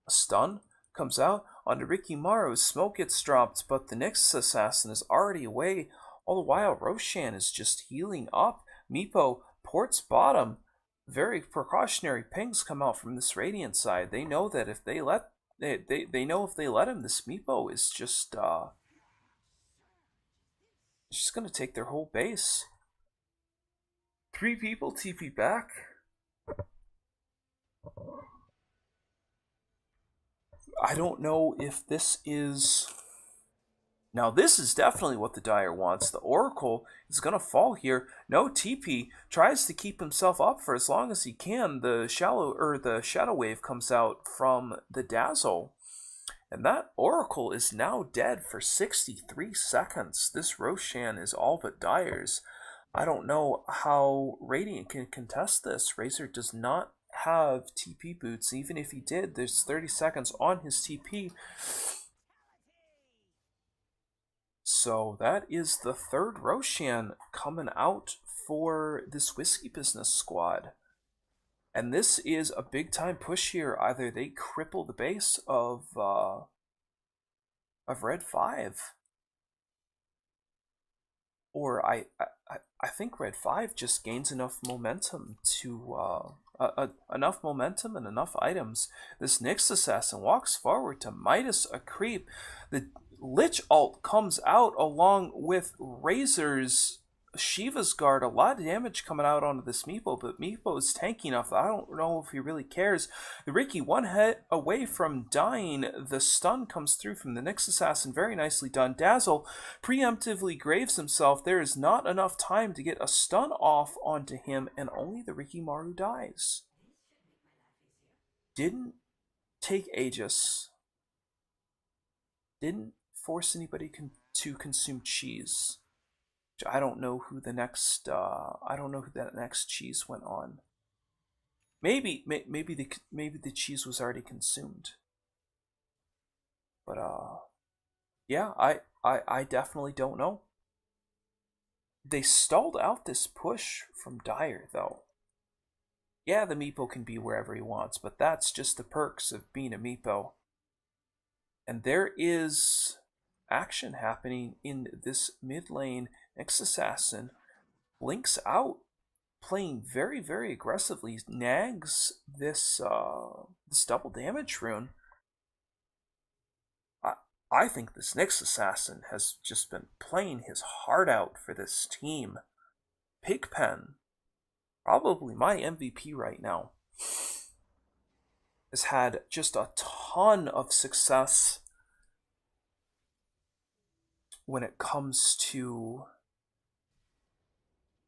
A stun comes out onto Rikimaru. Smoke gets dropped, but the Nyx Assassin is already away. All the while, Roshan is just healing up. Meepo ports bottom. Very precautionary pings come out from this Radiant side. They know that if they let they know if they let him, this Meepo is just gonna take their whole base. 3 people TP back. I don't know if this is... Now, this is definitely what the Dire wants. The Oracle is going to fall here. No TP. Tries to keep himself up for as long as he can. The Shadow Wave comes out from the Dazzle. And that Oracle is now dead for 63 seconds. This Roshan is all but Dire's. I don't know how Radiant can contest this. Razor does not have TP boots. Even if he did, there's 30 seconds on his TP. So that is the 3rd Roshan coming out for this Whiskey Business squad. And this is a big time push here. Either they cripple the base of Red 5, or I think Red 5 just gains enough momentum to enough momentum and enough items. This Nyx Assassin walks forward to Midas a creep. The Lich ult comes out along with Razor's Shiva's Guard, a lot of damage coming out onto this Meepo, but Meepo is tanky enough that I don't know if he really cares. The Riki one hit away from dying. The stun comes through from the Nyx Assassin. Very nicely done. Dazzle preemptively graves himself. There is not enough time to get a stun off onto him, and only the Rikimaru dies. Didn't take Aegis. Didn't force anybody to consume cheese. I don't know who the next. I don't know who that next cheese went on. Maybe the cheese was already consumed. But yeah, I definitely don't know. They stalled out this push from Dire though. Yeah, the Meepo can be wherever he wants, but that's just the perks of being a Meepo. And there is action happening in this mid lane. Nyx Assassin blinks out, playing very, very aggressively, nags this this double damage rune. I think this Nyx Assassin has just been playing his heart out for this team. Pigpen, probably my MVP right now, has had just a ton of success when it comes to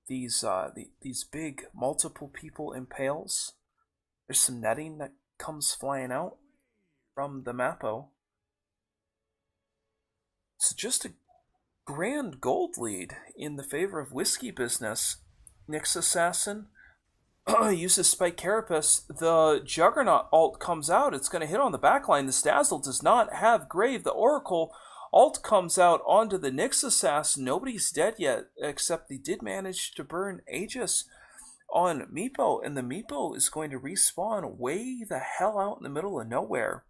these big multiple people impales. There's some netting that comes flying out from the Mappo. So just a grand gold lead in the favor of Whiskey Business. Nyx Assassin uses Spike Carapace. The Juggernaut ult comes out. It's going to hit on the backline. The Dazzle does not have Grave. The Oracle ult comes out onto the Nyx Assassin. Nobody's dead yet, except they did manage to burn Aegis on Meepo, and the Meepo is going to respawn way the hell out in the middle of nowhere.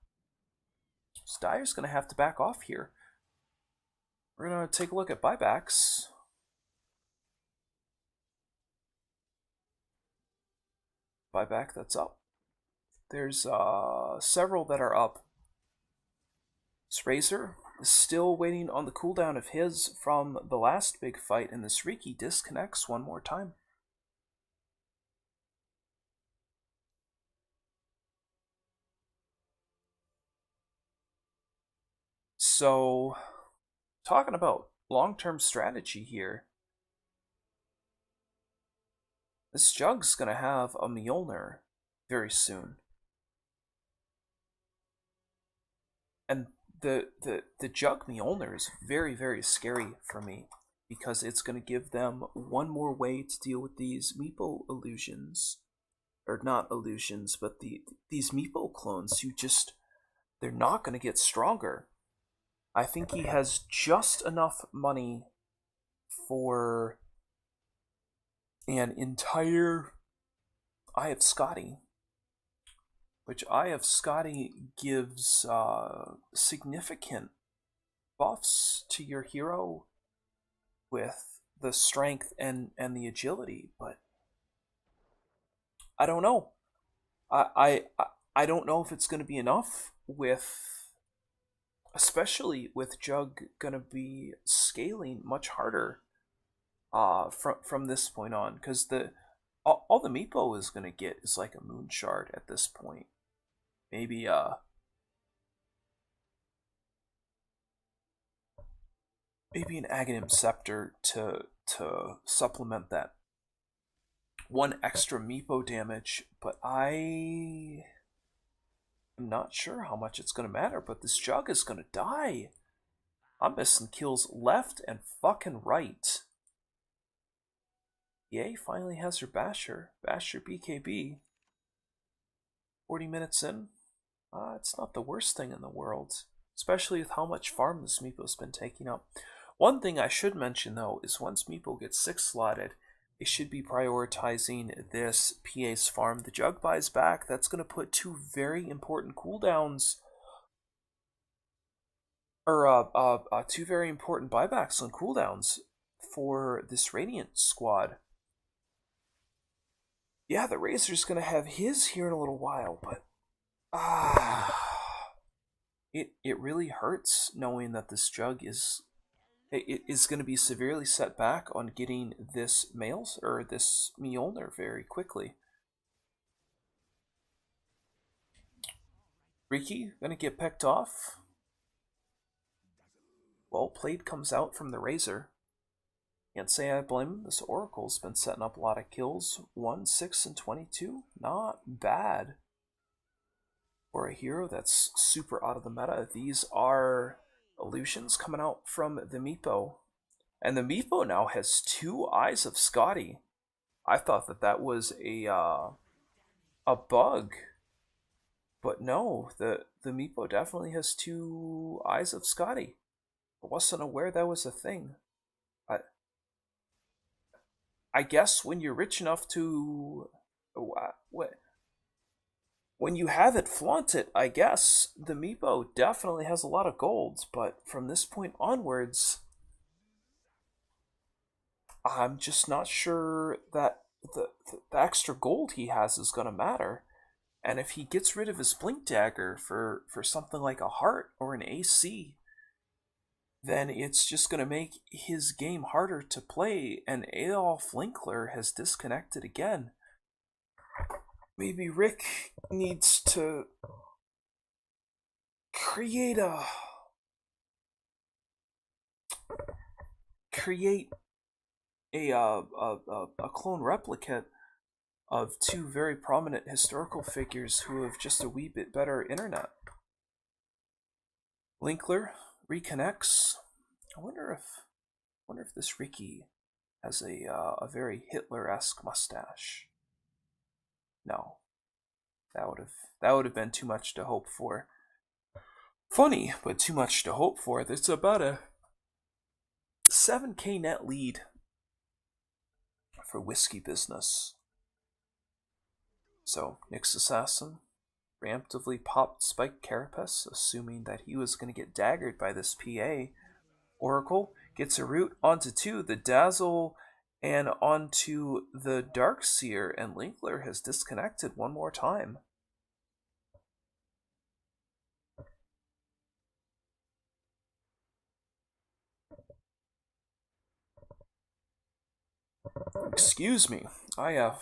Dire's going to have to back off here. We're going to take a look at buybacks. Buyback that's up. There's several that are up. Razor is still waiting on the cooldown of his from the last big fight, and this Riki disconnects one more time. So, talking about long-term strategy here, this Jug's gonna have a Mjolnir very soon. And the Jug Mjolnir is very, very scary for me, because it's going to give them one more way to deal with these Meepo illusions. Or not illusions, but these Meepo clones who just, they're not going to get stronger. I think he has just enough money for an entire Eye of Skadi, which Eye of Skadi gives significant buffs to your hero with the strength and the agility, but I don't know. I don't know if it's going to be enough, with especially with Jug going to be scaling much harder from this point on, because all the Meepo is going to get is like a Moon Shard at this point. Maybe maybe an Aghanim Scepter to supplement that one extra Meepo damage, but I am not sure how much it's going to matter. But this Jug is going to die. I'm missing kills left and fucking right. Yay finally has her Basher BKB. 40 minutes in. It's not the worst thing in the world, especially with how much farm this Meepo's been taking up. One thing I should mention though is once Meepo gets 6 slotted, it should be prioritizing this PA's farm. The Jug buys back. That's going to put 2 very important cooldowns, or 2 very important buybacks on cooldowns for this Radiant squad. Yeah, the Razor's going to have his here in a little while, but it really hurts knowing that this Jug is is going to be severely set back on getting this males or this Mjolnir very quickly. Riki gonna get picked off. Well played comes out from the Razor. Can't say I blame him. This Oracle's been setting up a lot of kills. 1, 6, and 22. Not bad for a hero that's super out of the meta. These are illusions coming out from the Meepo. And the Meepo now has 2 Eyes of Skadi. I thought that that was a bug. But no, the Meepo definitely has 2 Eyes of Skadi. I wasn't aware that was a thing. I guess when you're rich enough to, when you have it, flaunt it. I guess the Meepo definitely has a lot of gold, but from this point onwards, I'm just not sure that the extra gold he has is gonna matter. And if he gets rid of his Blink Dagger for something like a Heart or an AC, then it's just going to make his game harder to play, and Adolf Linkler has disconnected again. Maybe Rick needs to create a clone replicate of 2 very prominent historical figures who have just a wee bit better internet. Linkler reconnects. I wonder if this Riki has a very Hitler-esque mustache. No, that would have been too much to hope for. Funny, but too much to hope for. It's about a 7k net lead for Whiskey Business. So Nyx Assassin preemptively popped Spike Carapace, assuming that he was going to get daggered by this PA. Oracle gets a root onto 2, the Dazzle, and onto the Darkseer, and Linkler has disconnected one more time. Excuse me, I've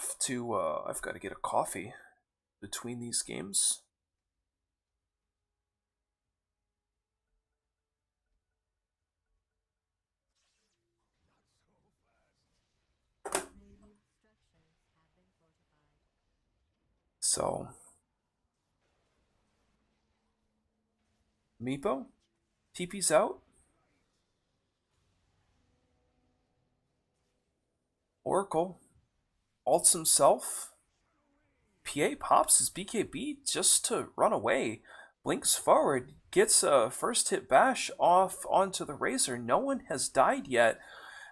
got to get a coffee between these games. So, Meepo, TP's out. Oracle ults himself. PA pops his BKB just to run away. Blinks forward, gets a first hit bash off onto the Razor. No one has died yet.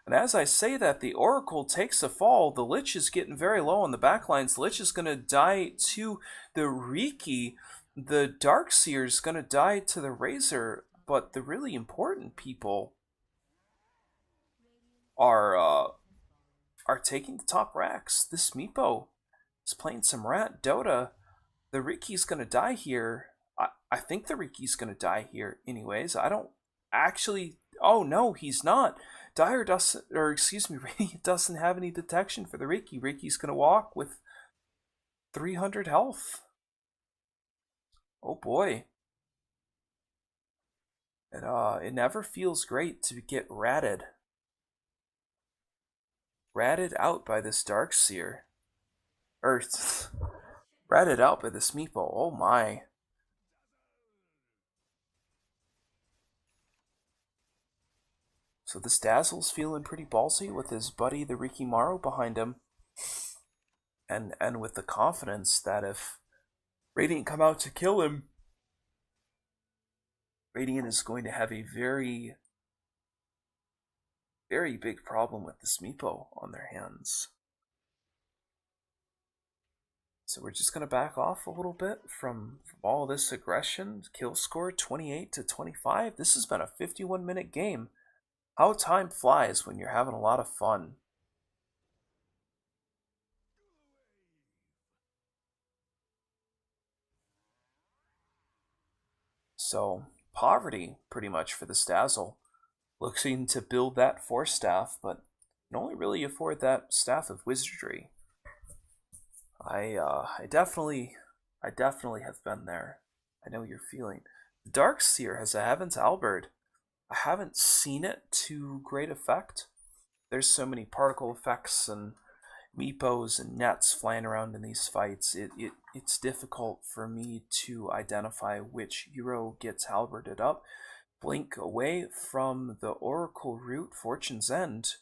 And as I say that, the Oracle takes a fall. The Lich is getting very low on the backlines. The Lich is going to die to the Riki. The Darkseer is going to die to the Razor. But the really important people are taking the top racks. This Meepo is playing some rat Dota. The Riki's going to die here. I think the Riki's going to die here anyways. I don't actually... Oh, no, he's not. Dire doesn't... Or, excuse me, Radiant doesn't have any detection for the Riki. Riki's going to walk with 300 health. Oh, boy. It never feels great to get ratted. Ratted out by this Darkseer. Or... ratted out by this Meepo. Oh, my. So this Dazzle's feeling pretty ballsy with his buddy, the Rikimaru, behind him. And with the confidence that if Radiant come out to kill him, Radiant is going to have a very, very big problem with this Meepo on their hands. So we're just going to back off a little bit from all this aggression. Kill score 28 to 25. This has been a 51-minute game. How time flies when you're having a lot of fun. So, poverty, pretty much, for this Dazzle. looking to build that Force Staff, but can only really afford that Staff of Wizardry. I definitely have been there. I know you're feeling. The Darkseer has a Heaven's Albert. I haven't seen it to great effect. There's so many particle effects and meepos and nets flying around in these fights. It's difficult for me to identify which hero gets halberted up. Blink away from the Oracle route, Fortune's End.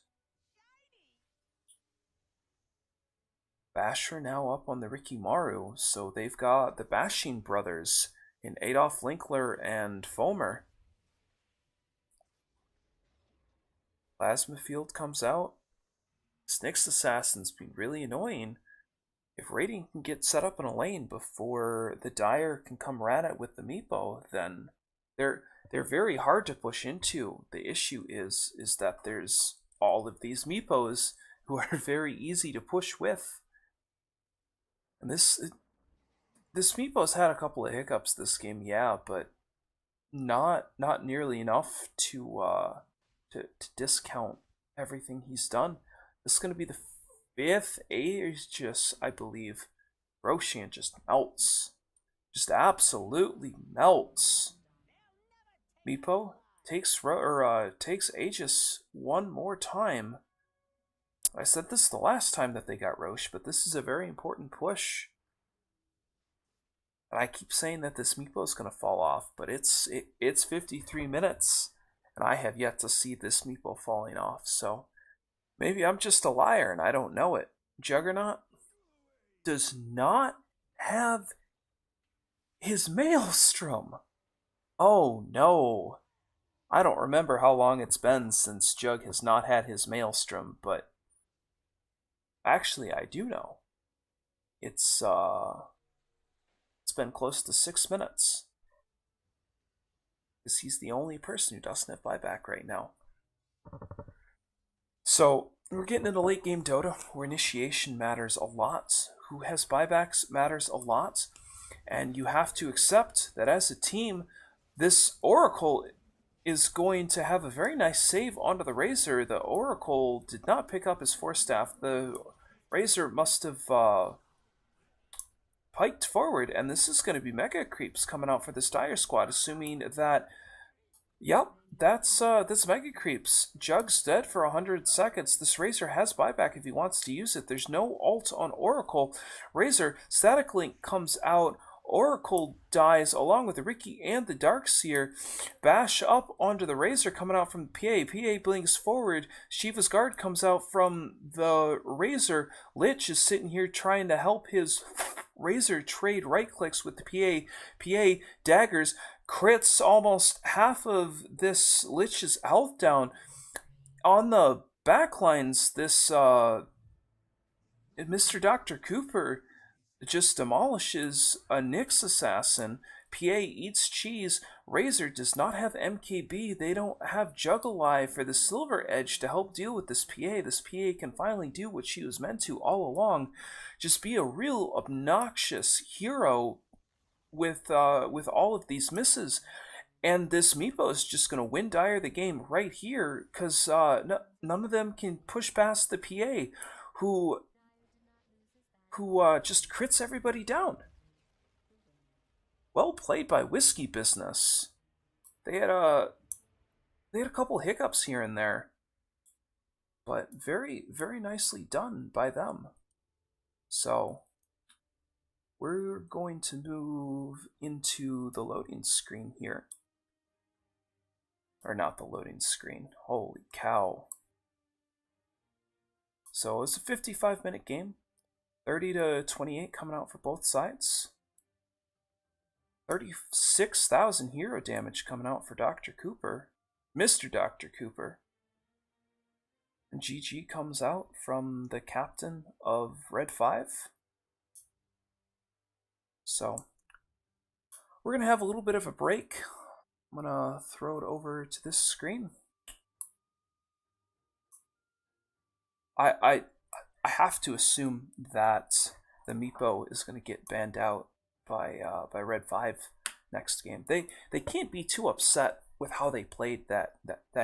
Basher now up on the Rikimaru, so they've got the Bashing brothers in Adolf Linkler and Fulmer. Plasma Field comes out. This Nyx Assassin's been really annoying. If Radiant can get set up in a lane before the Dire can come at it with the Meepo, then they're very hard to push into. The issue is that there's all of these Meepos who are very easy to push with. And this Meepo's had a couple of hiccups this game, yeah, but not nearly enough to discount everything he's done. This is going to be the 5th Aegis, I believe. Roshan just melts. Just absolutely melts. Meepo takes Aegis one more time. I said this the last time that they got Roche, but this is a very important push. And I keep saying that this Meepo is going to fall off, but it's 53 minutes, and I have yet to see this Meepo falling off, so maybe I'm just a liar and I don't know it. Juggernaut does not have his Maelstrom. Oh no. I don't remember how long it's been since Jug has not had his Maelstrom, but actually I do know. It's been close to 6 minutes. Because he's the only person who doesn't have buyback right now. So we're getting into late game Dota, where initiation matters a lot. Who has buybacks matters a lot. And you have to accept that as a team, this Oracle is going to have a very nice save onto the Razor. The Oracle did not pick up his Force Staff. The Razor must have piked forward, and this is going to be Mega Creeps coming out for this Dire squad, assuming that, yep, that's Mega Creeps. Jug's dead for 100 seconds. This Razor has buyback if he wants to use it. There's no ult on Oracle. Razor, Static Link comes out. Oracle dies along with the Riki and the Darkseer. Bash up onto the Razor coming out from the PA. PA blinks forward. Shiva's Guard comes out from the Razor. Lich is sitting here trying to help his Razor trade right clicks with the PA. PA daggers, crits almost half of this Lich's health down. On the backlines, this Mr. Dr. Cooper just demolishes a Nyx assassin. PA eats cheese. Razor does not have MKB. They don't have Jugalive for the Silver Edge to help deal with this PA. This PA can finally do what she was meant to all along. Just be a real obnoxious hero with all of these misses. And this Meepo is just going to win Dire the game right here because none of them can push past the PA who just crits everybody down. Well played by Whiskey Business. They had a couple hiccups here and there, but very, very nicely done by them. So we're going to move into the loading screen here. Or not the loading screen. Holy cow. So it's a 55-minute game. 30 to 28 coming out for both sides. 36,000 hero damage coming out for Dr. Cooper. Mr. Dr. Cooper. And GG comes out from the captain of Red 5. So, we're going to have a little bit of a break. I'm going to throw it over to this screen. I have to assume that the Meepo is going to get banned out by Red 5 next game. They can't be too upset with how they played that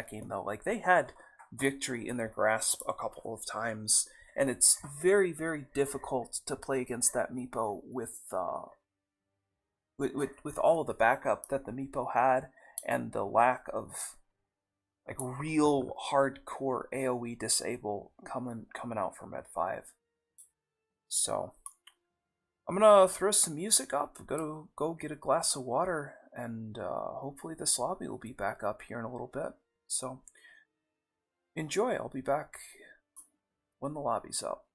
game though. Like they had victory in their grasp a couple of times, and it's very difficult to play against that Meepo with all of the backup that the Meepo had and the lack of like real hardcore AoE disable coming out from Red 5. So I'm gonna throw some music up, go get a glass of water, and hopefully this lobby will be back up here in a little bit. So enjoy. I'll be back when the lobby's up.